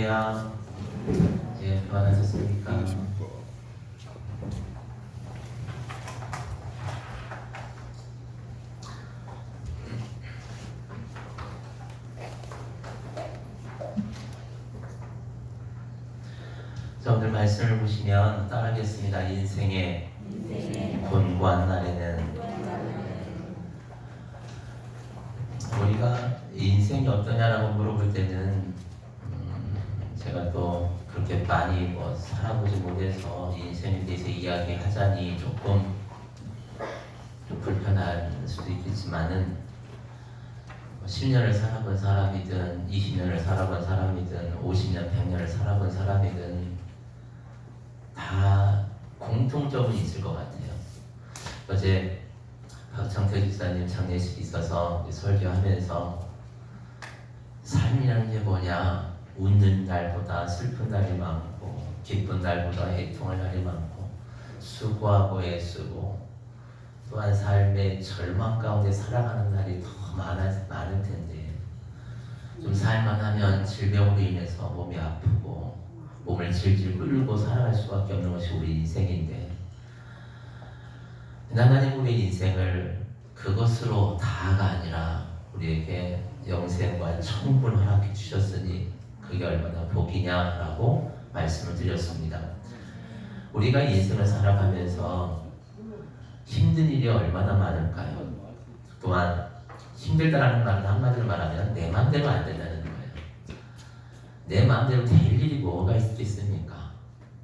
할렐루야. 예, 평안하셨습니까? 자, 오늘 말씀을 보시면 따라하겠습니다. 인생의 곤고한 날에는 우리가 인생이 어떠냐라고 물어볼 때는 제가 또 그렇게 많이 살아보지 못해서 인생에 대해서 이야기하자니 조금 좀 불편할 수도 있겠지만은 10년을 살아본 사람이든 20년을 살아본 사람이든 50년, 100년을 살아본 사람이든 다 공통점은 있을 것 같아요. 어제 박창태 집사님 장례식이 있어서 설교하면서 삶이라는 게 뭐냐, 웃는 날보다 슬픈 날이 많고 기쁜 날보다 애통할 날이 많고 수고하고 애쓰고 또한 삶의 절망 가운데 살아가는 날이 더 많을 텐데 좀 살만하면 질병으로 인해서 몸이 아프고 몸을 질질 끌고 살아갈 수밖에 없는 것이 우리 인생인데, 하나님 우리 인생을 그것으로 다가 아니라 우리에게 영생과 천국을 허락해 주셨으니 그게 얼마나 복이냐라고 말씀을 드렸습니다. 우리가 인생을 살아가면서 힘든 일이 얼마나 많을까요? 또한 힘들다라는 말은 한마디로 말하면 내 마음대로 안 된다는 거예요. 내 마음대로 될 일이 뭐가 있겠습니까?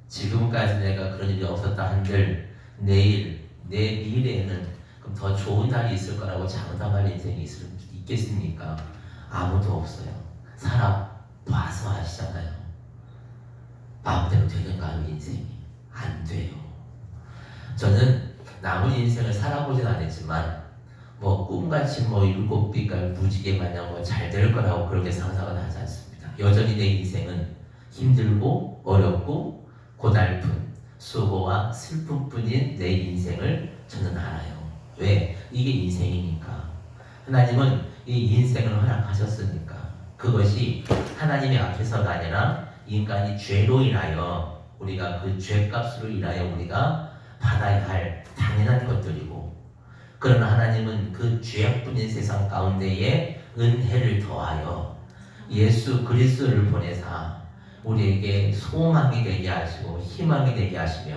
지금까지 내가 그런 일이 없었다 한들 내일, 내 미래에는 그럼 더 좋은 날이 있을 거라고 장담할 인생이 있겠습니까? 아무도 없어요. 살아봐서 아시잖아요. 마음대로 되는가요, 인생이? 안 돼요. 저는 남은 인생을 살아보진 않았지만 꿈같이 7빛깔 무지개 마냥 잘 될 거라고 그렇게 상상은 하지 않습니다. 여전히 내 인생은 힘들고 어렵고 고달픈 수고와 슬픔뿐인 내 인생을 저는 알아요. 왜? 이게 인생이니까. 하나님은 이 인생을 허락하셨으니까. 그것이 하나님의 앞에서가 아니라 인간이 죄로 인하여 우리가 그 죄값으로 인하여 우리가 받아야 할 당연한 것들이고, 그러나 하나님은 그 죄악뿐인 세상 가운데에 은혜를 더하여 예수 그리스도를 보내사 우리에게 소망이 되게 하시고 희망이 되게 하시며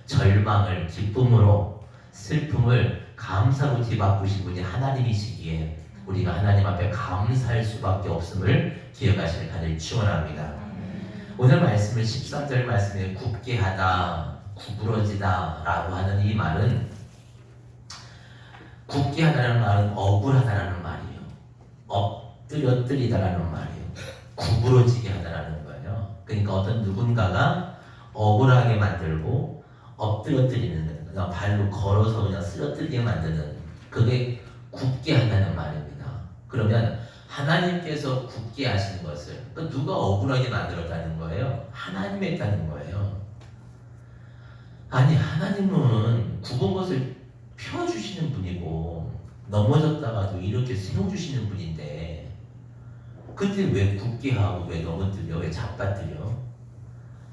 절망을 기쁨으로 슬픔을 감사로 뒤바꾸신 분이 하나님이시기에 우리가 하나님 앞에 감사할 수밖에 없음을 기억하시길 간절히 축원합니다. 오늘 말씀을 13절 말씀에 굳게 하다, 구부러지다 라고 하는 이 말은, 굳게 하다라는 말은 억울하다라는 말이에요. 엎드려뜨리다라는 말이에요. 구부러지게 하다라는 거예요. 그러니까 어떤 누군가가 억울하게 만들고 엎드려뜨리는, 그냥 발로 걸어서 그냥 쓰러뜨리게 만드는, 그게 굳게 한다는 말입니다. 그러면 하나님께서 굳게 하시는 것을 누가 억울하게 만들었다는 거예요? 하나님이 했다는 거예요. 아니, 하나님은 굽은 것을 펴주시는 분이고 넘어졌다가도 이렇게 세워주시는 분인데 근데 왜 굳게 하고 왜 넘어뜨려? 왜 잡아뜨려?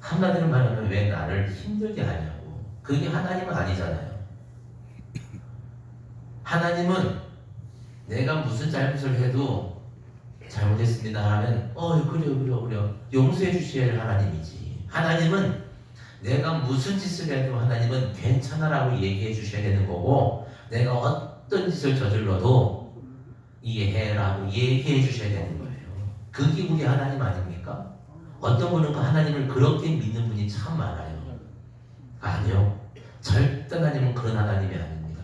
한마디로 말하면 왜 나를 힘들게 하냐고. 그게 하나님은 아니잖아요. 하나님은 내가 무슨 잘못을 해도 잘못했습니다 하면 그래요 용서해 주셔야 할 하나님이지. 하나님은 내가 무슨 짓을 해도 하나님은 괜찮아라고 얘기해 주셔야 되는 거고, 내가 어떤 짓을 저질러도 이해해라고 얘기해 주셔야 되는 거예요. 그게 우리 하나님 아닙니까? 어떤 분은 그 하나님을 그렇게 믿는 분이 참 많아요. 아니요, 절대 하나님은 그런 하나님이 아닙니다.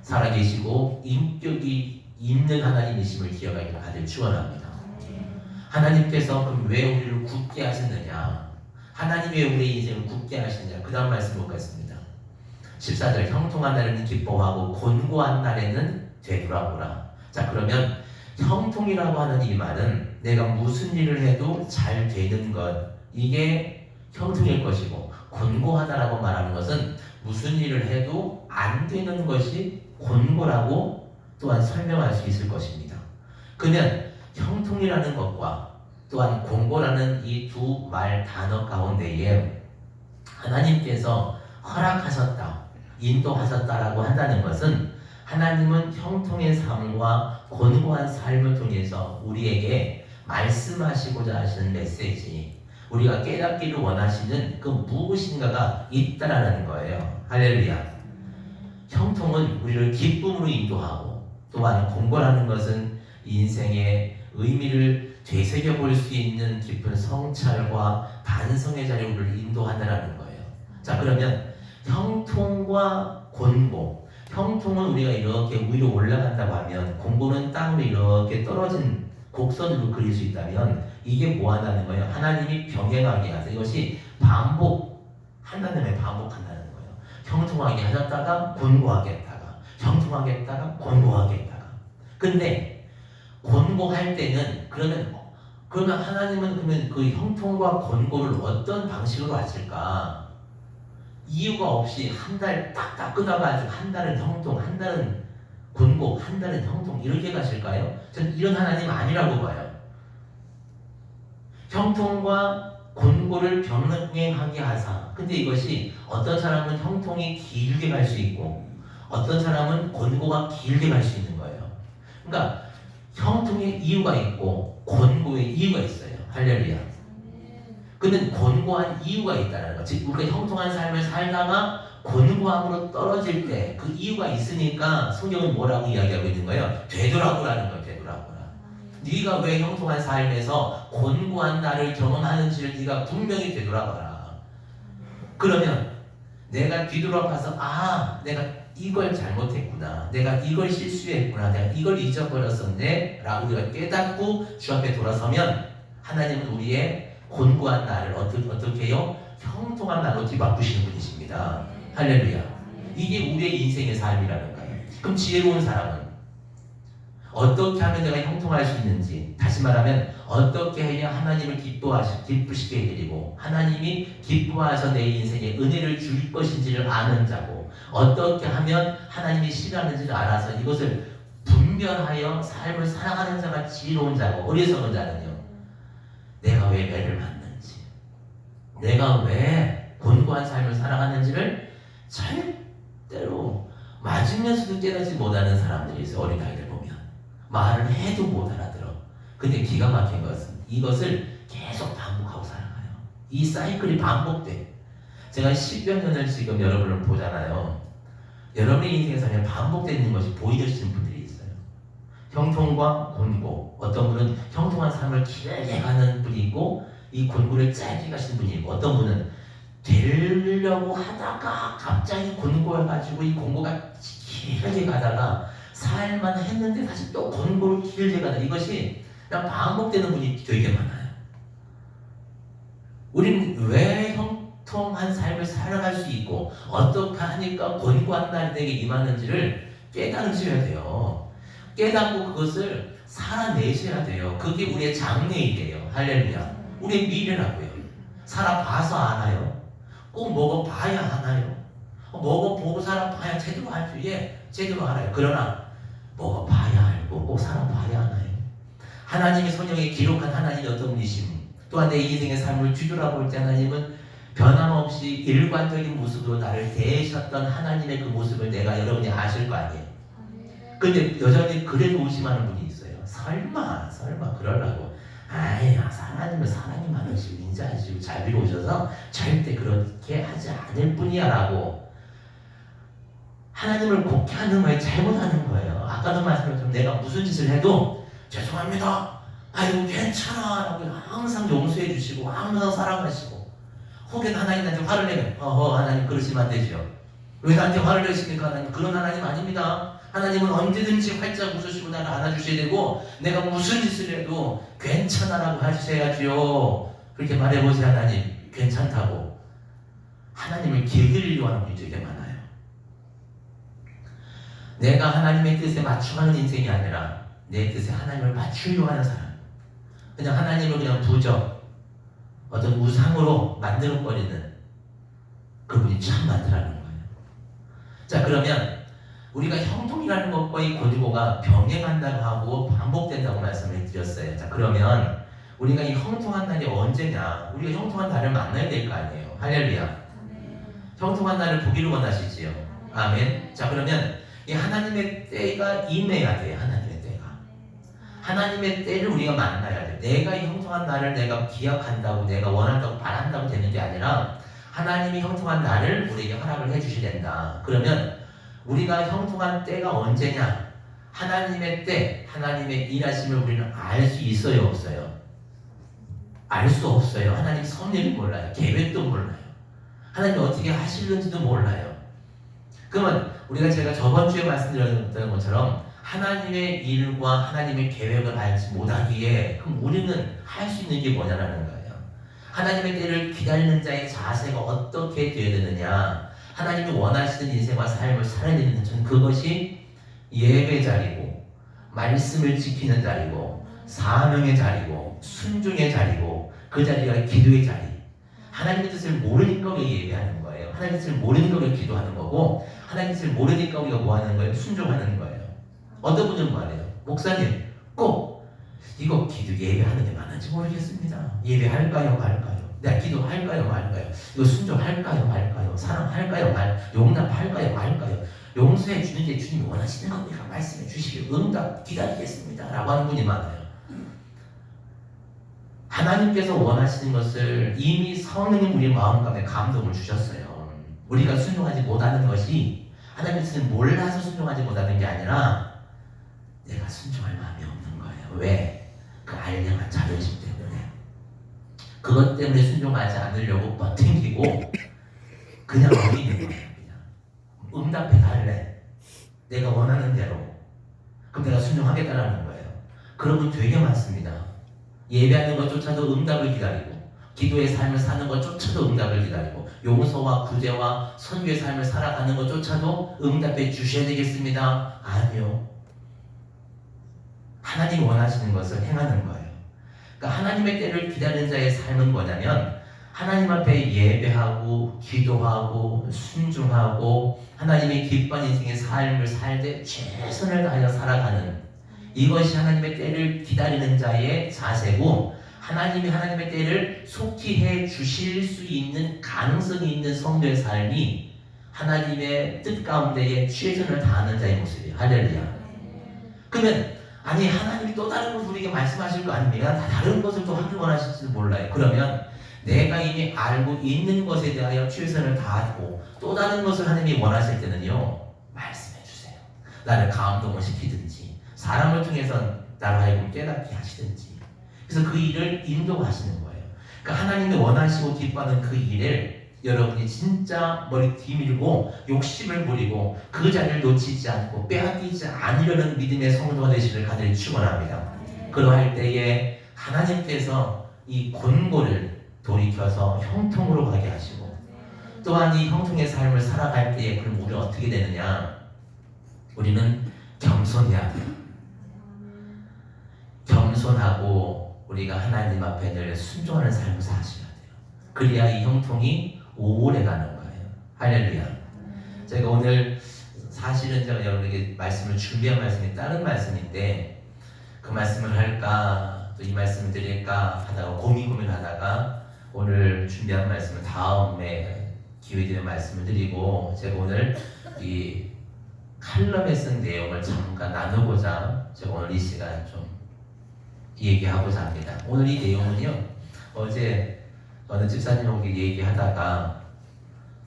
살아계시고 인격이 있는 하나님이심을 기억하기를 다들 축원합니다. 하나님께서 그럼 왜 우리를 굳게 하셨느냐, 하나님이 왜 우리의 인생을 굳게 하시느냐, 그 다음 말씀 보겠습니다. 14절, 형통한 날에는 기뻐하고 곤고한 날에는 되돌아보라. 자, 그러면 형통이라고 하는 이 말은 내가 무슨 일을 해도 잘 되는 것, 이게 형통일 것이고, 곤고하다라고 말하는 것은 무슨 일을 해도 안 되는 것이 곤고라고 또한 설명할 수 있을 것입니다. 그러면 형통이라는 것과 또한 공고라는 이 두 말 단어 가운데에 하나님께서 허락하셨다, 인도하셨다라고 한다는 것은 하나님은 형통의 삶과 곤고한 삶을 통해서 우리에게 말씀하시고자 하시는 메시지, 우리가 깨닫기를 원하시는 그 무엇인가가 있다라는 거예요. 할렐루야. 형통은 우리를 기쁨으로 인도하고, 또한 공고라는 것은 인생의 의미를 되새겨 볼 수 있는 깊은 성찰과 반성의 자리로 우리를 인도한다라는 거예요. 자, 그러면 형통과 곤고, 형통은 우리가 이렇게 위로 올라간다고 하면, 곤고는 땅으로 이렇게 떨어진 곡선으로 그릴 수 있다면, 이게 뭐 한다는 거예요? 하나님이 병행하게 하세요. 이것이 반복한다는 반복한다는 거예요. 형통하게 하셨다가 곤고하게 했다가, 형통하게 했다가 곤고하게 했다가. 근데 곤고할 때는 그러면 하나님은 그러면 그 형통과 곤고를 어떤 방식으로 하실까? 이유가 없이 한 달 딱딱 끊어가지고 한 달은 형통, 한 달은 곤고, 한 달은 형통 이렇게 가실까요? 저는 이런 하나님 아니라고 봐요. 형통과 곤고를 병행하게 하사. 근데 이것이 어떤 사람은 형통이 길게 갈 수 있고 어떤 사람은 곤고가 길게 갈 수 있는 거예요. 그러니까 형통의 이유가 있고 곤고의 이유가 있어요. 할렐루야. 근데 곤고한 이유가 있다는 거. 즉 우리가 형통한 삶을 살다가 곤고함으로 떨어질 때 그 이유가 있으니까 성경은 뭐라고 이야기하고 있는 거예요? 되돌아보라는 거예요. 되돌아보라. 네가 왜 형통한 삶에서 곤고한 날을 경험하는지를 네가 분명히 되돌아봐라. 그러면 내가 뒤돌아봐서 내가 이걸 잘못했구나, 내가 이걸 실수했구나, 내가 이걸 잊어버렸었네 라고 우리가 깨닫고 주 앞에 돌아서면 하나님은 우리의 곤고한 날을 어떻게 해요? 형통한 날로 뒤바꾸시는 분이십니다. 할렐루야. 이게 우리의 인생의 삶이라는 거예요. 그럼 지혜로운 사람은 어떻게 하면 내가 형통할 수 있는지, 다시 말하면 어떻게 해야 하나님을 기쁘시게 해드리고 하나님이 기뻐하셔 내 인생에 은혜를 줄 것인지를 아는 자고, 어떻게 하면 하나님이 싫어하는지를 알아서 이것을 분별하여 삶을 살아가는 자가 지혜로운 자고, 어리석은 자는요, 내가 왜 매를 맞는지, 내가 왜 곤고한 삶을 살아가는지를 절대로 맞으면서도 깨닫지 못하는 사람들이 있어요. 어린아이들 보면 말을 해도 못 알아들어. 근데 기가 막힌 것은 이것을 계속 반복하고 살아가요. 이 사이클이 반복돼. 제가 10여 년을 지금 여러분을 보잖아요. 여러분의 인생에서 그냥 반복되는 것이 보이시는 분들이 있어요. 형통과 곤고, 어떤 분은 형통한 삶을 길게 가는 분이 있고 이 곤고를 짧게 가시는 분이 있고, 어떤 분은 되려고 하다가 갑자기 곤고해가지고 이 곤고가 길게 가다가 살만 했는데 다시 또 곤고를 길게 가다, 이것이 그냥 반복되는 분이 되게 많아요. 우리는 왜 형통한 삶을 살아갈 수 있고 어떻게 하니까 곤고한 날이 내게 임하는지를 깨달으셔야 돼요. 깨닫고 그것을 살아내셔야 돼요. 그게 우리의 장래이래요. 할렐루야. 우리의 미래라고요. 살아봐서 아나요? 꼭 먹어봐야 하나요? 먹어보고 살아봐야 제대로 알죠. 예, 제대로 알아요. 그러나 먹어봐야 알고 꼭 살아봐야 하나요? 하나님의 성령에 기록한 하나님이 어떤 분이심, 또한 내 인생의 삶을 뒤돌아볼 때 하나님은 변함없이 일관적인 모습으로 나를 대하셨던 하나님의 그 모습을 내가 여러분이 아실 거 아니에요. 근데 여전히 그래도 의심하는 분이 있어요. 설마 그러려고, 하나님은 사랑이 많으시고 인자하시고 잘 빌어오셔서 절대 그렇게 하지 않을 뿐이야 라고 하나님을 곡해하는 거예요. 잘못하는 거예요. 아까도 말씀드렸지만 내가 무슨 짓을 해도 죄송합니다, 아이고 괜찮아 라고 항상 용서해 주시고 항상 사랑하시고, 혹은 하나님한테 화를 내면 하나님 그러시면 안 되죠. 왜 나한테 화를 내십니까? 하나님 그런 하나님 아닙니다. 하나님은 언제든지 활짝 웃으시고 나를 안아주셔야 되고, 내가 무슨 짓을 해도 괜찮아라고 해주셔야지요. 그렇게 말해보세요. 하나님 괜찮다고. 하나님을 길들이려고 하는 분이 되게 많아요. 내가 하나님의 뜻에 맞춰가는 인생이 아니라 내 뜻에 하나님을 맞추려고 하는 사람, 그냥 하나님을 그냥 부적, 어떤 우상으로 만들어버리는 그분이 참 많더라는 거예요. 자, 그러면 우리가 형통이라는 것과 이 곤고가 병행한다고 하고 반복된다고 말씀을 드렸어요. 자, 그러면 우리가 이 형통한 날이 언제냐? 우리가 형통한 날을 만나야 될 거 아니에요. 할렐루야. 형통한 날을 보기를 원하시지요. 아멘. 자, 그러면 이 하나님의 때가 임해야 돼요. 하나님의 때가. 하나님의 때를 우리가 만나야 돼. 내가 이 형통한 날을 내가 기약한다고, 내가 원한다고, 바란다고 되는 게 아니라 하나님이 형통한 날을 우리에게 허락을 해주셔야 된다. 그러면 우리가 형통한 때가 언제냐? 하나님의 때, 하나님의 일하심을 우리는 알 수 있어요, 없어요? 알 수 없어요. 하나님 섭리를 몰라요. 계획도 몰라요. 하나님 어떻게 하실는지도 몰라요. 그러면 우리가 제가 저번 주에 말씀드렸던 것처럼 하나님의 일과 하나님의 계획을 알지 못하기에 그럼 우리는 할 수 있는 게 뭐냐라는 거예요. 하나님의 때를 기다리는 자의 자세가 어떻게 되어야 되느냐, 하나님이 원하시는 인생과 삶을 살아야 되는 전 그것이 예배 자리고 말씀을 지키는 자리고 사명의 자리고 순종의 자리고 그 자리가 기도의 자리. 하나님의 뜻을 모르니까 우리가 예배하는 거예요. 하나님의 뜻을 모르니까 우리가 기도하는 거고, 하나님의 뜻을 모르니까 우리가 뭐 하는 거예요? 순종하는 거예요. 어떤 분은 말해요. 목사님, 꼭 이거 기도 예배하는 게 맞는지 모르겠습니다. 예배할까요, 말까요? 내가 기도할까요, 말까요? 이거 순종할까요, 말까요? 사랑할까요, 용납할까요, 말까요? 용서해 주는 게 주님이 원하시는 겁니까? 말씀해 주시길 응답 기다리겠습니다. 라고 하는 분이 많아요. 하나님께서 원하시는 것을 이미 성령님 우리 마음가에 감동을 주셨어요. 우리가 순종하지 못하는 것이 하나님의 뜻을 몰라서 순종하지 못하는 게 아니라 내가 순종할 마음이 없는 거예요. 왜? 그 알량한 자존심 때문에. 그것 때문에 순종하지 않으려고 버팅기고 그냥 어기는 거예요. 그냥 응답해 달래. 내가 원하는 대로. 그럼 내가 순종하겠다라는 거예요. 그런 분 되게 많습니다. 예배하는 것조차도 응답을 기다리고, 기도의 삶을 사는 것조차도 응답을 기다리고, 용서와 구제와 선교의 삶을 살아가는 것조차도 응답해 주셔야 되겠습니다. 아니요. 하나님이 원하시는 것을 행하는 거예요. 그러니까 하나님의 때를 기다리는 자의 삶은 뭐냐면 하나님 앞에 예배하고 기도하고 순종하고 하나님의 기뻐하는 인생의 삶을 살 때 최선을 다하여 살아가는, 이것이 하나님의 때를 기다리는 자의 자세고, 하나님이 하나님의 때를 속히 해 주실 수 있는 가능성이 있는 성도의 삶이 하나님의 뜻 가운데에 최선을 다하는 자의 모습이에요. 할렐루야. 그러면 아니 하나님이 또 다른 것을 우리에게 말씀하실 거 아닙니까? 다른 것을 또 하길 원하실지도 몰라요. 그러면 내가 이미 알고 있는 것에 대하여 최선을 다하고 또 다른 것을 하나님이 원하실 때는요, 말씀해 주세요. 나를 감동을 시키든지 사람을 통해서 나를 하여금 깨닫게 하시든지, 그래서 그 일을 인도하시는 거예요. 그러니까 하나님이 원하시고 기뻐하는 그 일을 여러분이 진짜 머리 뒤밀고 욕심을 부리고 그 자리를 놓치지 않고 빼앗기지 않으려는 믿음의 성도가 되시기를 간절히 축원합니다. 그러할 때에 하나님께서 이 곤고를 돌이켜서 형통으로 가게 하시고, 또한 이 형통의 삶을 살아갈 때에 그럼 우리는 어떻게 되느냐? 우리는 겸손해야 돼요. 겸손하고 우리가 하나님 앞에 늘 순종하는 삶을 사셔야 돼요. 그래야 이 형통이 오래 가는 거예요. 할렐루야. 제가 오늘 사실은 제가 여러분에게 말씀을 준비한 말씀이 다른 말씀인데 그 말씀을 할까 또 이 말씀을 드릴까 하다가 고민하다가 오늘 준비한 말씀을 다음에 기회 되는 말씀을 드리고, 제가 오늘 이 칼럼에 쓴 내용을 잠깐 나누고자 제가 오늘 이 시간 좀 얘기하고자 합니다. 오늘 이 내용은요, 어제 어느 집사님하고 얘기하다가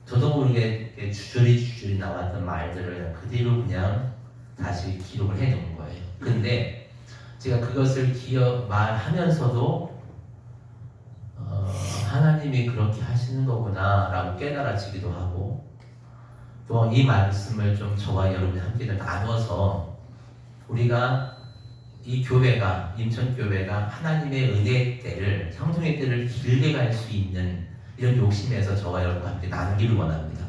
저도 모르게 주저리 나왔던 말들을 그대로 그냥 다시 기록을 해놓은 거예요. 근데 제가 그것을 말하면서도 하나님이 그렇게 하시는 거구나 라고 깨달아지기도 하고, 또 이 말씀을 좀 저와 여러분이 함께 나눠서 우리가 이 교회가, 인천교회가 하나님의 은혜의 때를, 형통의 때를 길게 갈 수 있는 이런 욕심에서 저와 여러분과 함께 나누기를 원합니다.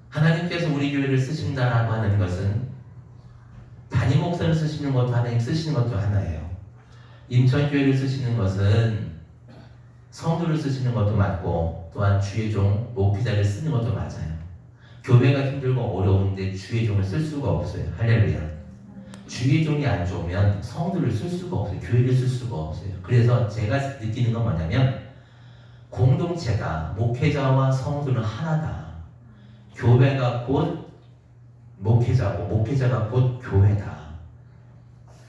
하나님께서 우리 교회를 쓰신다라고 하는 것은 담임 목사를 쓰시는 것도 하나님 쓰시는 것도 하나예요. 인천교회를 쓰시는 것은 성도를 쓰시는 것도 맞고, 또한 주의 종, 목회자를 쓰는 것도 맞아요. 교회가 힘들고 어려운데 주의 종을 쓸 수가 없어요. 할렐루야. 주의종이 안 좋으면 성도를 쓸 수가 없어요. 교회를 쓸 수가 없어요. 그래서 제가 느끼는 건 뭐냐면 공동체가 목회자와 성도는 하나다. 교회가 곧 목회자고 목회자가 곧 교회다.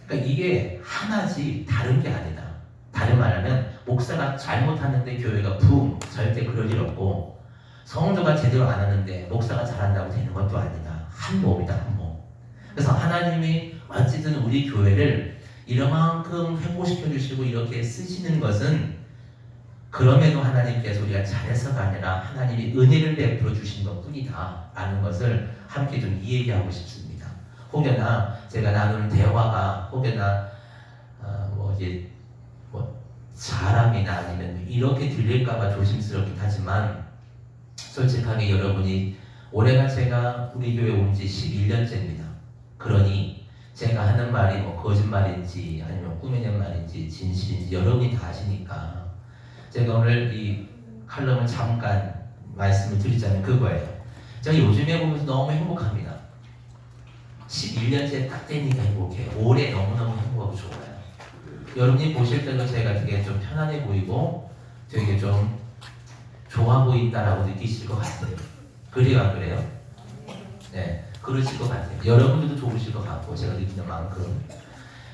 그러니까 이게 하나지 다른 게 아니다. 다른 말하면 목사가 잘못하는데 교회가 붕 절대 그럴 일 없고 성도가 제대로 안 하는데 목사가 잘한다고 되는 것도 아니다. 한 몸이다, 한 몸. 그래서 하나님이 어쨌든 우리 교회를 이만큼 회복시켜 주시고 이렇게 쓰시는 것은 그럼에도 하나님께서 우리가 잘해서가 아니라 하나님이 은혜를 베풀어 주신 것 뿐이다 라는 것을 함께 좀 이야기하고 싶습니다. 혹여나 제가 나누는 대화가 혹여나 사람이나 아니면 이렇게 들릴까봐 조심스럽긴 하지만 솔직하게 여러분이 올해가 제가 우리 교회 온 지 11년째입니다. 그러니 제가 하는 말이 거짓말인지 아니면 꾸며낸 말인지 진실인지 여러분이 다 아시니까 제가 오늘 이 칼럼을 잠깐 말씀을 드리자면 그거예요. 제가 요즘에 보면서 너무 행복합니다. 11년째 딱 되니까 행복해요. 올해 너무너무 행복하고 좋아요. 여러분이 보실 때도 제가 되게 좀 편안해 보이고 되게 좀 좋아 보인다라고 느끼실 것 같아요. 그래요, 안 그래요? 네, 그러실 것 같아요. 여러분들도 좋으실 것 같고 제가 느끼는 만큼.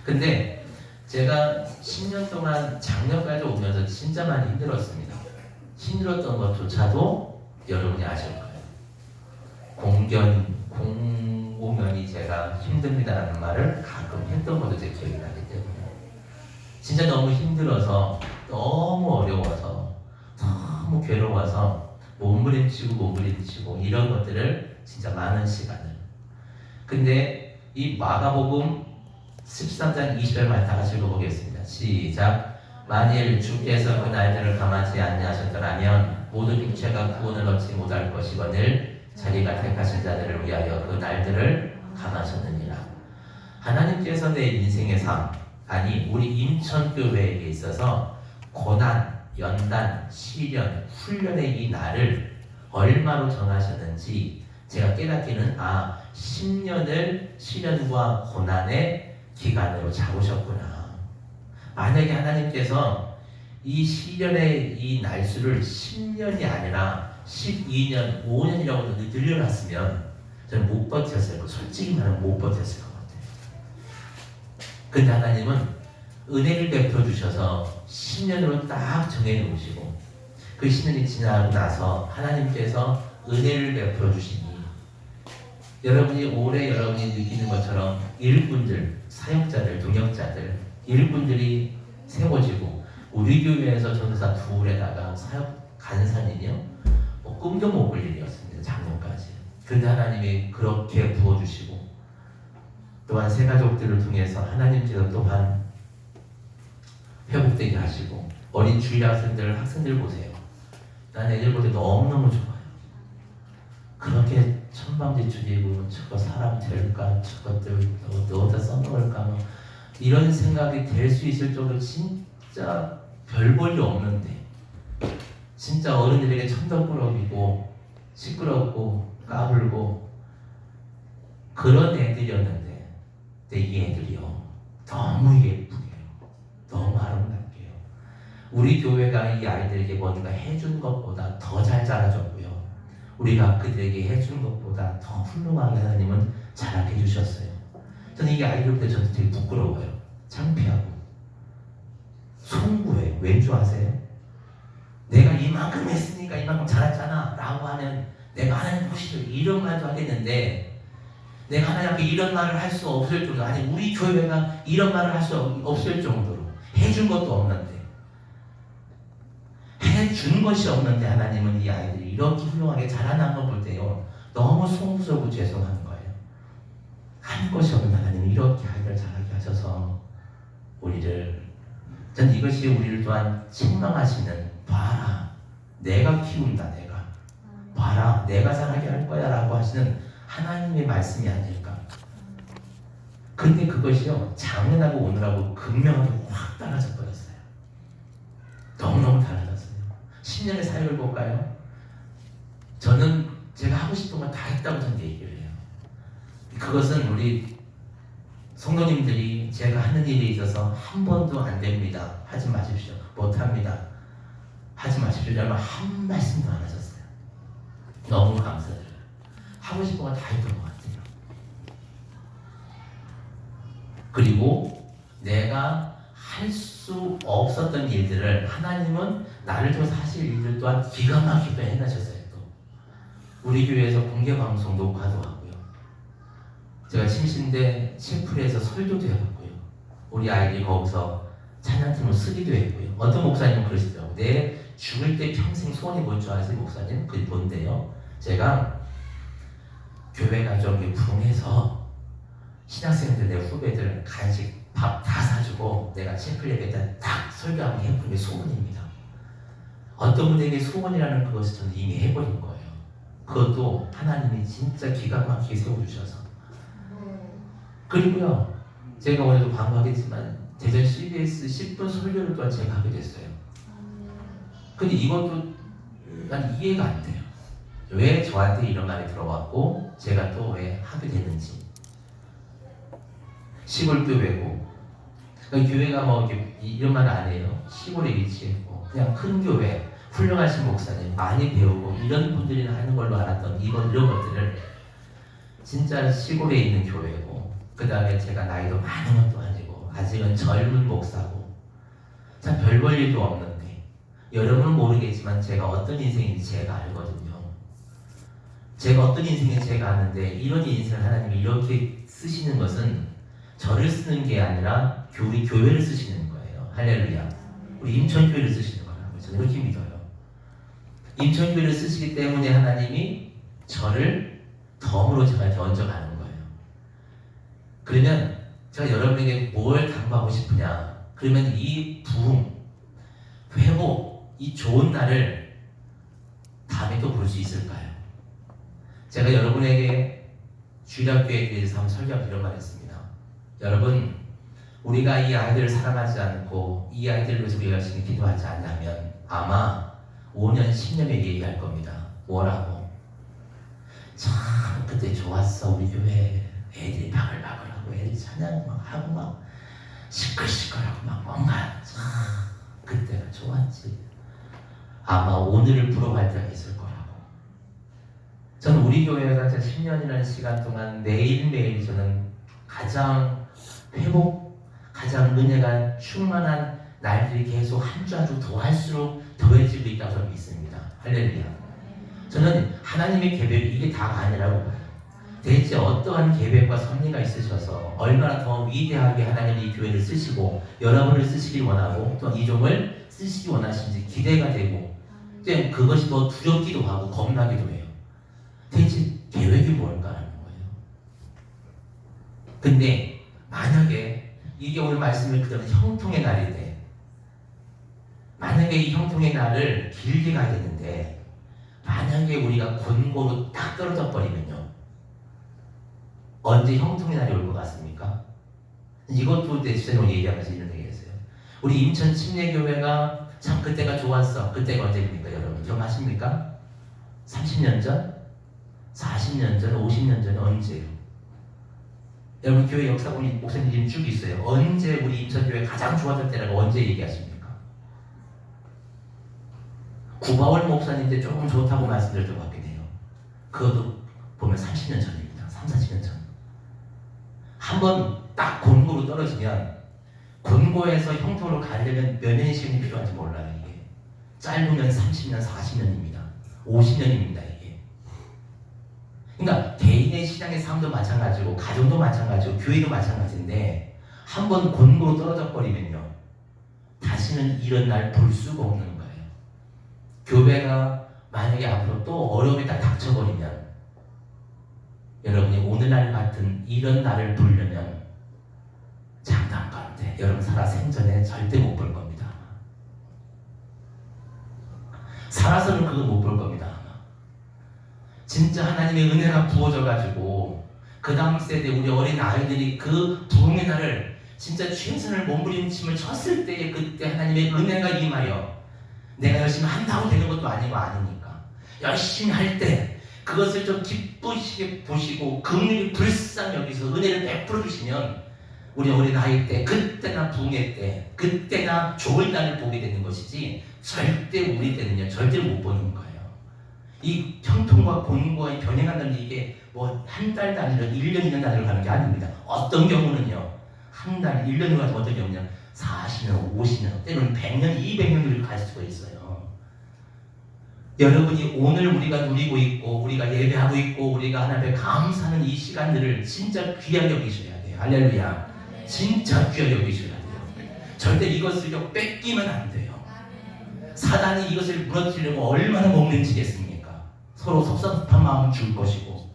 근데 제가 10년 동안 작년까지 오면서 진짜 많이 힘들었습니다. 힘들었던 것조차도 여러분이 아실 거예요. 공공연히 제가 힘듭니다라는 말을 가끔 했던 것도 제 기억이 나기 때문에 진짜 너무 힘들어서 너무 어려워서 너무 괴로워서 몸부림치고 이런 것들을 진짜 많은 시간을 근데 이 마가복음 13장 20절 말 다 같이 읽어보겠습니다. 시작. 만일 주께서 그 날들을 감하지 아니하셨더라면 모든 육체가 구원을 얻지 못할 것이거늘 자기가 택하신 자들을 위하여 그 날들을 감하셨느니라. 하나님께서 내 인생의 삶 아니 우리 인천교회에 있어서 고난, 연단, 시련, 훈련의 이 날을 얼마로 정하셨는지 제가 깨닫기는 10년을 시련과 고난의 기간으로 잡으셨구나. 만약에 하나님께서 이 시련의 이 날수를 10년이 아니라 12년, 5년이라고 늘려놨으면 저는 못 버텼을 거예요. 솔직히 말하면 못 버텼을 것 같아요. 근데 하나님은 은혜를 베풀어 주셔서 10년으로 딱 정해놓으시고 그 10년이 지나고 나서 하나님께서 은혜를 베풀어 주시니 여러분이 올해 여러분이 느끼는 것처럼 일꾼들, 사역자들, 동역자들 일꾼들이 세워지고 우리 교회에서 전도사 둘에다가 사역 간사님이요 꿈도 못 꿀 일이었습니다. 작년까지. 근데 하나님이 그렇게 부어주시고 또한 새 가족들을 통해서 하나님께서 또한 회복되게 하시고 어린 주일 학생들 보세요. 난 애들 볼 때 너무너무 좋아요. 그렇게 천방지축이고 저거 사람 될까 저것들 어디다 써먹을까 이런 생각이 될 수 있을 정도로 진짜 별 볼 일 없는데 진짜 어른들에게 천덕꾸러기고 시끄럽고 까불고 그런 애들이었는데 근데 이 애들이요 너무 예쁘게요 너무 아름답게요 우리 교회가 이 아이들에게 뭔가 해준 것보다 더 잘 자라줬고요 우리가 그들에게 해준 것보다 더 훌륭하게 하나님은 자라게 해주셨어요. 저는 이게 아이들 볼 때 저도 되게 부끄러워요. 창피하고 송구해요. 왠 줄 아세요? 내가 이만큼 했으니까 이만큼 잘했잖아 라고 하면 내가 하나님 보시죠 이런 말도 하겠는데 내가 하나님 앞에 이런 말을 할 수 없을 정도로 아니 우리 교회가 이런 말을 할 수 없을 정도로 해준 것도 없는데 해준 것이 없는데 하나님은 이 아이들이 이렇게 훌륭하게 자라난 걸 볼 때요 너무 송구스럽고 죄송한 거예요. 한 것이 없는 하나님이 이렇게 아이들 자라게 하셔서 우리를 전 이것이 우리를 또한 책망하시는 봐라 내가 키운다 내가 봐라 내가 자라게 할 거야 라고 하시는 하나님의 말씀이 아닐까. 근데 그것이요 작년하고 오늘하고 극명하게 확 달라져 버렸어요. 너무너무 달라졌어요. 10년의 사역을 볼까요? 저는 제가 하고 싶은 건 다 했다고 저는 얘기를 해요. 그것은 우리 성도님들이 제가 하는 일에 있어서 한 번도 안 됩니다, 하지 마십시오, 못합니다, 하지 마십시오, 여러분 한 말씀도 안 하셨어요. 너무 감사드려요. 하고 싶은 거 다 했던 것 같아요. 그리고 내가 할 수 없었던 일들을 하나님은 나를 통해서 하실 일들 또한 기가 막히게 해내셨어요. 또 우리 교회에서 공개 방송 녹화도 하고요. 제가 침신대 칭프에서 설교도 해봤고요. 우리 아이들이 거기서 찬양팀을 쓰기도 했고요. 어떤 목사님은 그러시더라고요. 내 죽을 때 평생 소원이 뭔 줄 아세요, 목사님? 그게 뭔데요? 제가 교회 가족이 부흥해서 신학생들, 내 후배들 간식 밥 다 사주고 내가 챔플리에다 딱 설교하고 해보는 게 소원입니다. 어떤 분에게 소원이라는 그것을 저는 이미 해버린 거예요. 그것도 하나님이 진짜 기가 막히게 세워주셔서. 그리고요, 제가 오늘도 광고하겠지만 대전 CBS 10분 설교를 또한 제가 하게 됐어요. 근데 이것도 난 이해가 안 돼요. 왜 저한테 이런 말이 들어왔고 제가 또 왜 하게 됐는지. 시골 교회고, 그러니까 교회가 뭐 이런 말 안 해요. 시골에 위치했고 그냥 큰 교회, 훌륭하신 목사님 많이 배우고 이런 분들이 하는 걸로 알았던 이런 것들을 진짜 시골에 있는 교회고, 그 다음에 제가 나이도 많은 것도 아니고 아직은 젊은 목사고 참 별 볼 일도 없는데, 여러분은 모르겠지만 제가 어떤 인생인지 제가 알거든요. 제가 어떤 인생인지 제가 아는데, 이런 인생을 하나님이 이렇게 쓰시는 것은 저를 쓰는 게 아니라 우리 교회를 쓰시는 거예요. 할렐루야. 우리 임천교회를 쓰시는 거라고 저는 그렇게 믿어요. 임천교회를 쓰시기 때문에 하나님이 저를 덤으로 제가 이렇게 얹어가는 거예요. 그러면 제가 여러분에게 뭘 당부하고 싶으냐, 그러면 이 부흥, 회복, 이 좋은 날을 다음에 또 볼 수 있을까요? 제가 여러분에게 주일학교에 대해서 한번 설교하고 이런 말 했습니다. 여러분, 우리가 이 아이들을 사랑하지 않고 이 아이들을 위해서 우리가 열심히 기도하지 않냐면 아마 5년, 10년에 얘기할 겁니다. 뭐라고? 참 그때 좋았어, 우리 교회 애들이 바글바글하고 애들이 찬양 막 하고 막 시끌시끌하고 막 뭔가 참 그때가 좋았지. 아마 오늘을 부러워할 때가 있을 거라고. 저는 우리 교회가 10년이라는 시간 동안 매일매일 저는 가장 회복, 가장 은혜가 충만한 날들이 계속 한 주 한 주 더할수록 더해지고 있다고 저는 믿습니다. 할렐루야. 저는 하나님의 계획이 이게 다가 아니라고 봐요. 대체 어떠한 계획과 섭리가 있으셔서 얼마나 더 위대하게 하나님이 이 교회를 쓰시고 여러분을 쓰시길 원하고 또 이종을 쓰시기 원하시는지 기대가 되고, 그것이 더 두렵기도 하고 겁나기도 해요. 대체 계획이 뭘까라는 거예요. 근데 만약에 이게 오늘 말씀을 그대로 형통의 날인데, 만약에 이 형통의 날을 길게 가야 되는데 만약에 우리가 곤고로 딱 떨어져 버리면요, 언제 형통의 날이 올 것 같습니까? 이것도 내 주제로 얘기하면서 이런 얘기 했어요. 우리 인천 침례교회가 참 그때가 좋았어. 그때가 언제입니까 여러분? 기억하십니까? 30년 전? 40년 전? 50년 전? 언제요? 여러분 교회 역사 보니 목사님 쭉 있어요. 언제 우리 임천교회 가장 좋았을 때라고 언제 얘기하십니까? 구바월 목사님인데 조금 좋다고 말씀드렸던 것 같긴 해요. 그것도 보면 30년 전입니다. 30, 40년 전. 한번 딱 곤고로 떨어지면, 곤고에서 형통으로 가려면 몇 년의 시간이 필요한지 몰라요. 이게 짧으면 30년, 40년입니다. 50년입니다. 이게. 그러니까 개인의 신앙의 삶도 마찬가지고 가정도 마찬가지고 교회도 마찬가지인데, 한번 곤고로 떨어져 버리면요, 다시는 이런 날 볼 수가 없는 거예요. 교회가 만약에 앞으로 또 어려움이 딱 닥쳐버리면, 여러분이 오늘날 같은 이런 날을 보려면 장담 가운데 여러분 살아 생전에 절대 못 볼 겁니다. 살아서는 그거 못 볼 겁니다. 진짜 하나님의 은혜가 부어져가지고 그 다음 세대 우리 어린 아이들이 그 부흥의 날을 진짜 최선을 몸부림침을 쳤을 때에 그때 하나님의 은혜가 임하여, 내가 열심히 한다고 되는 것도 아니고 아니니까 열심히 할 때 그것을 좀 기쁘시게 보시고 긍휼히 불쌍히 여기서 은혜를 베풀어 주시면 우리 어린 아이 때, 그때나 붕괴 때, 그때나 좋을 날을 보게 되는 것이지 절대 우리 때는요 절대로 못 보는 거예요. 이 형통과 곤고가 변해간다는 이게 뭐 한 달 단위로 1년 2년 단위로 가는 게 아닙니다. 어떤 경우는요 한 달 1년으로 가서 어떤 경우는 40년, 50년, 때로는 100년, 200년을 갈 수가 있어요. 여러분이 오늘 우리가 누리고 있고 우리가 예배하고 있고 우리가 하나님께 감사하는 이 시간들을 진짜 귀하게 여기셔야 돼요. 할렐루야. 진짜 귀하게 여기셔야 돼요. 절대 이것을 뺏기면 안 돼요. 사단이 이것을 무너뜨리려고 얼마나 목련치겠습니까? 서로 섭섭한 마음을 줄 것이고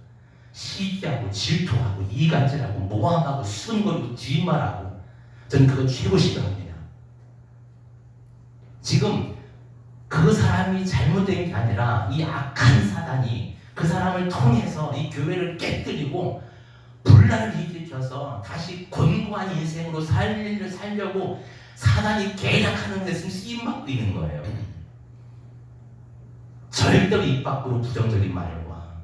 시기하고 질투하고 이간질하고 모함하고 수근거리고 뒷말하고 저는 그거 최고 싫어합니다. 지금 그 사람이 잘못된 게 아니라 이 악한 사단이 그 사람을 통해서 이 교회를 깨뜨리고 분란을 일으켜서 다시 곤고한 인생으로 살려고 사단이 계략하는 데서 쓰임받고 있는 거예요. 절대로 입 밖으로 부정적인 말과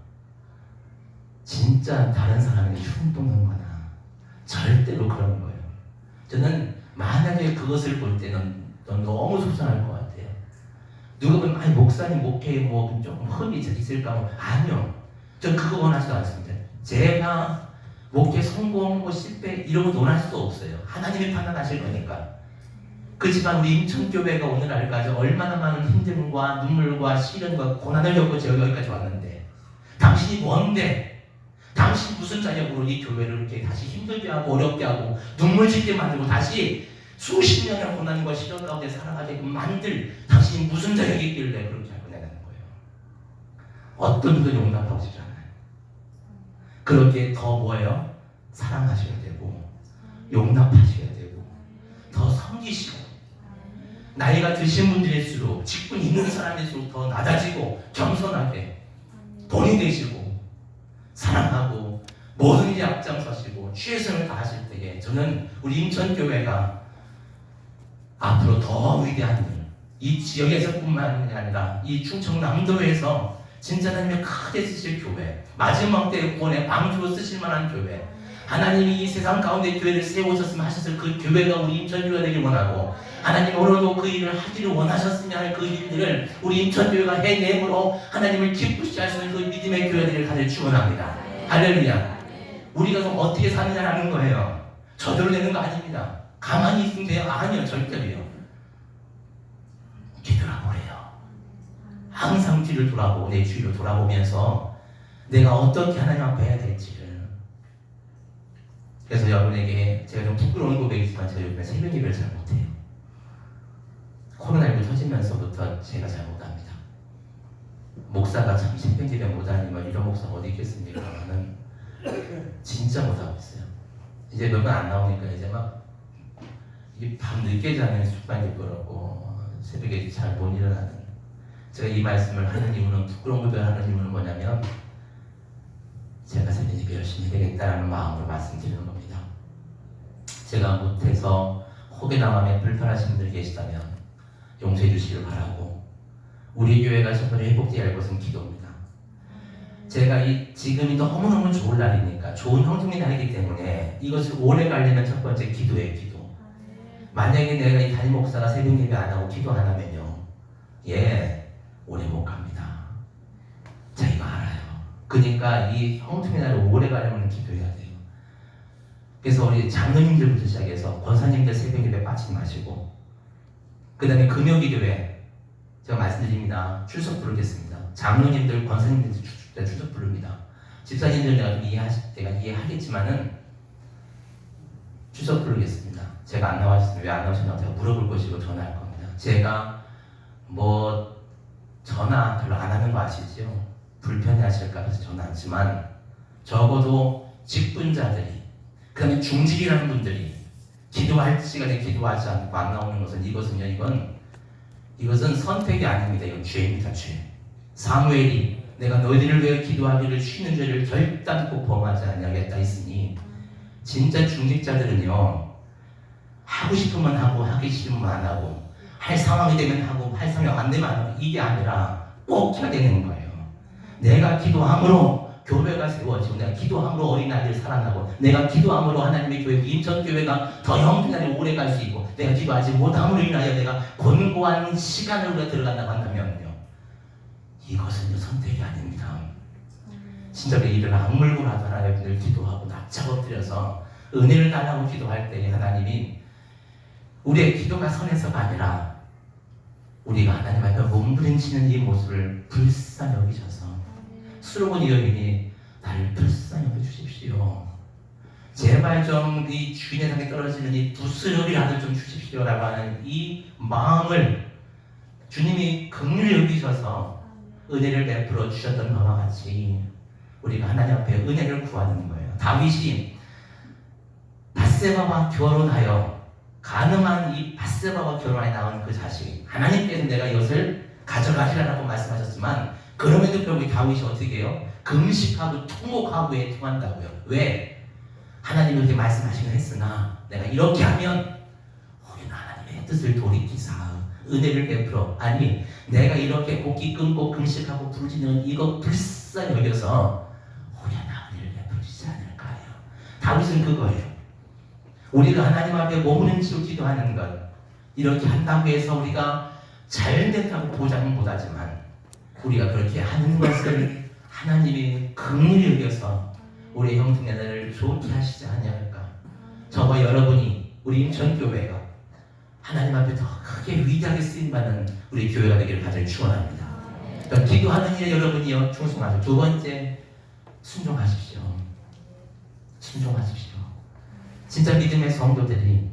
진짜 다른 사람에게 흉보는 거나 절대로 그런 거예요. 저는 만약에 그것을 볼 때는 너무 속상할 것 같아요. 누가 보면 아니 목사님 목회에 뭐 조금 흠이 있을까? 뭐 아니요. 전 그거 원하지도 않습니다. 제가 목회 성공, 실패 이런 거 논할 수도 없어요. 하나님이 판단하실 거니까. 그렇지만 우리 인천교회가 오늘날까지 얼마나 많은 힘듦과 눈물과 시련과 고난을 겪고 제가 여기까지 왔는데 당신이 뭔데? 당신 무슨 자격으로 이 교회를 이렇게 다시 힘들게 하고 어렵게 하고 눈물 짓게 만들고 다시 수십 년의 고난과 시련 가운데 살아가게끔 만들 당신이 무슨 자격이 있길래 그렇게 하고 내가는 거예요. 어떤 분도 용납하고 싶지 않아요. 그렇게 더 뭐예요? 사랑하셔야 되고 용납하셔야 되고 더 섬기시고 나이가 드신 분들일수록 직분 있는 사람일수록 더 낮아지고 겸손하게 본인 되시고 사랑하고 뭐든지 앞장서시고 최선을 다하실 때에 저는 우리 인천교회가 앞으로 더 위대한 일, 이 지역에서뿐만 아니라 이 충청남도에서 진짜 하나님의 크게 쓰실 교회, 마지막 때의 구원의 방주로 쓰실 만한 교회, 하나님이 이 세상 가운데 교회를 세우셨으면 하셨을 그 교회가 우리 인천교회가 되길 원하고 하나님 오늘도 그 일을 하기를 원하셨으면 하는 그 일들을 우리 인천교회가 해내므로 하나님을 기쁘시게 하시는 그 믿음의 교회들을 가질 축원합니다. 할렐루야. 우리가 그럼 어떻게 사느냐라는 거예요. 저절로 되는 거 아닙니다. 가만히 있으면 돼요? 아니요, 절대로요. 뒤돌아보래요. 항상 뒤를 돌아보고 내 주위를 돌아보면서 내가 어떻게 하나님 앞에 해야 될지를. 그래서 여러분에게 제가 좀 부끄러운 고백이지만 제가 요즘에 새벽 예배를 잘 못해요. 코로나19 터지면서부터 제가 잘 못합니다. 목사가 참 새벽 예배 못하니면 이런 목사가 어디 있겠습니까? 저는 진짜 못하고 있어요. 이제 몇 번 안 나오니까 이제 막 이게 밤 늦게 자면 습관일 거라고 새벽에 잘 못 일어나는. 제가 이 말씀을 하는 이유는 부끄러운 고백을 하는 이유는 뭐냐면 제가 새벽 예배 열심히 해야겠다라는 마음으로 말씀드리는 겁니다. 제가 못해서 혹여나 마음에 불편하신 분들 계시다면 용서해 주시길 바라고 우리 교회가 정말 회복되어야 할 것은 기도입니다. 제가 지금이 너무너무 좋은 날이니까 좋은 형통의 날이기 때문에 이것을 오래 가려면 첫 번째 기도예요. 기도. 만약에 내가 이 담임 목사가 새벽 예배 안 하고 기도 안 하면요 오래 못 갑니다. 자 이거 알아요. 그러니까 이 형통의 날을 오래 가려면 기도해야 돼요. 그래서 우리 장로님들부터 시작해서 권사님들 새벽 예배 빠지지 마시고 그 다음에 금요기도회 제가 말씀드립니다. 출석 부르겠습니다. 장로님들, 권사님들 출석 부릅니다. 집사님들 내가 좀 내가 이해하겠지만은 출석 부르겠습니다. 제가 안 나와주셨으면 왜 안 나오셨냐고 제가 물어볼 것이고 전화할 겁니다. 제가 뭐 전화 별로 안 하는 거 아시죠? 불편해하실까 해서 전화 안 지만 적어도 직분자들이 그 다음에 중직이라는 분들이 기도할 시간에 기도하지 않고 안 나오는 것은 이것은 선택이 아닙니다. 이건 죄입니다. 죄. 사무엘이 내가 너희들을 위해 기도하기를 쉬는 죄를 결단코 범하지 아니하겠다 했으니 진짜 중직자들은요 하고 싶으면 하고 하기 싫으면 안 하고 할 상황이 되면 하고 할 상황이 안 되면 안 하고 이게 아니라 꼭 해야 되는 거예요. 내가 기도함으로 교회가 세워지고 내가 기도함으로 어린아이들 살아나고 내가 기도함으로 하나님의 교회 인천교회가 더 형통하게 오래 갈 수 있고 내가 기도하지 못함으로 인하여 내가 권고한 시간을 우리가 들어간다고 한다면요, 이것은요 선택이 아닙니다. 진짜 우리 이를 악물고라도 하나님을 기도하고 납작 엎드려서 은혜를 달라고 기도할 때에 하나님이 우리의 기도가 선해서가 아니라 우리가 하나님 앞에 몸부림치는 이 모습을 불쌍히 여기셔서 수로보니 여인이 나를 불쌍히 여겨주십시오. 제발 좀 이 주인의 상에 떨어지는 이 부스러기라도 좀 주십시오라고 하는 이 마음을 주님이 긍휼히 여기셔서 은혜를 베풀어 주셨던 바와 같이 우리가 하나님 앞에 은혜를 구하는 거예요. 다윗이 밧세바와 결혼하여 가늠한 이 밧세바와 결혼하여 낳은 그 자식, 하나님께서 내가 이것을 가져가리라고 말씀하셨지만 그럼에도 불구하고 다윗이 어떻게 해요? 금식하고 통곡하고 애통한다고요. 왜? 하나님이 그렇게 말씀하시긴 했으나 내가 이렇게 하면 우리는 하나님의 뜻을 돌이키사 은혜를 베풀어, 아니 내가 이렇게 곡기 끊고 금식하고 부르짖는 이거 불쌍히 여겨서 우리 하나 은혜를 베풀지 않을까요? 다윗은 그거예요. 우리가 하나님 앞에 몸부림치고 기도하는 것, 이렇게 한다고 해서 우리가 잘됐다고 보장은 못하지만 우리가 그렇게 하는 것을 하나님이 긍휼히 여겨서 우리의 형통자들을 좋게 하시지 않을까. 저와 여러분이 우리 인천교회가 하나님 앞에 더 크게 위대하게 쓰임받는 우리 교회가 되기를 간절히 축원합니다. 기도하는 일에 여러분이요 충성하십시오. 두 번째, 순종하십시오. 순종하십시오. 진짜 믿음의 성도들이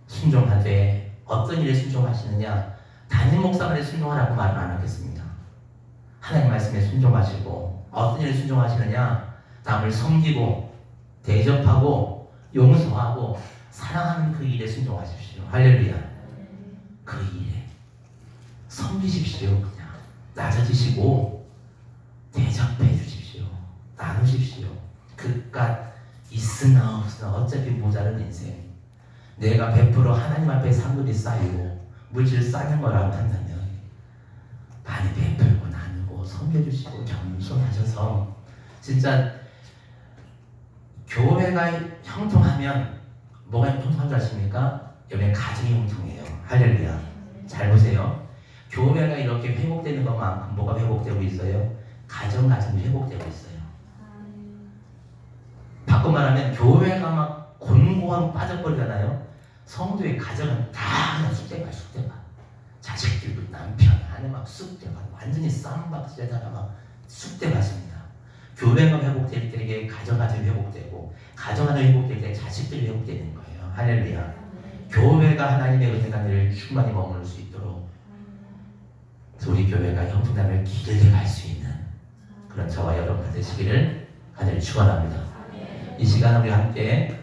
순종하되 어떤 일에 순종하시느냐? 담임 목사만의 순종하라고 말은 안 하겠습니다. 하나님 말씀에 순종하시고 어떤 일에 순종하시느냐? 남을 섬기고 대접하고 용서하고 사랑하는 그 일에 순종하십시오. 할렐루야. 그 일에 섬기십시오. 그냥 낮아지시고 대접해 주십시오. 나누십시오. 그깟 있으나 없으나 어차피 모자른 인생, 내가 100% 하나님 앞에 상급이 쌓이고 물질 쌓는 거라고 한다면 많이 베풀고 나누고 섬겨주시고 겸손하셔서 진짜 교회가 형통하면 뭐가 형통한 줄 아십니까? 여러분 가정이 형통해요. 할렐루야. 잘 보세요. 교회가 이렇게 회복되는 것만큼 뭐가 회복되고 있어요? 가정이 회복되고 있어요. 바꿔 말하면 교회가 막 곤고하고 빠져버리잖아요. 성도의 가정은 다 그냥 쑥대밭. 자식들도 남편, 아내 막 쑥대밭, 완전히 쌈박스에다가 막 쑥대밭입니다. 교회가 회복될 때 가정이 회복되고, 가정이 회복될 때 자식들이 회복되는 거예요. 할렐루야. 교회가 하나님의 은혜가 충만히 머무를 수 있도록 우리 교회가 형통함을 길게 갈 수 있는 그런 저와 여러분 되시기를 간절히 축원합니다. 이 시간 우리 함께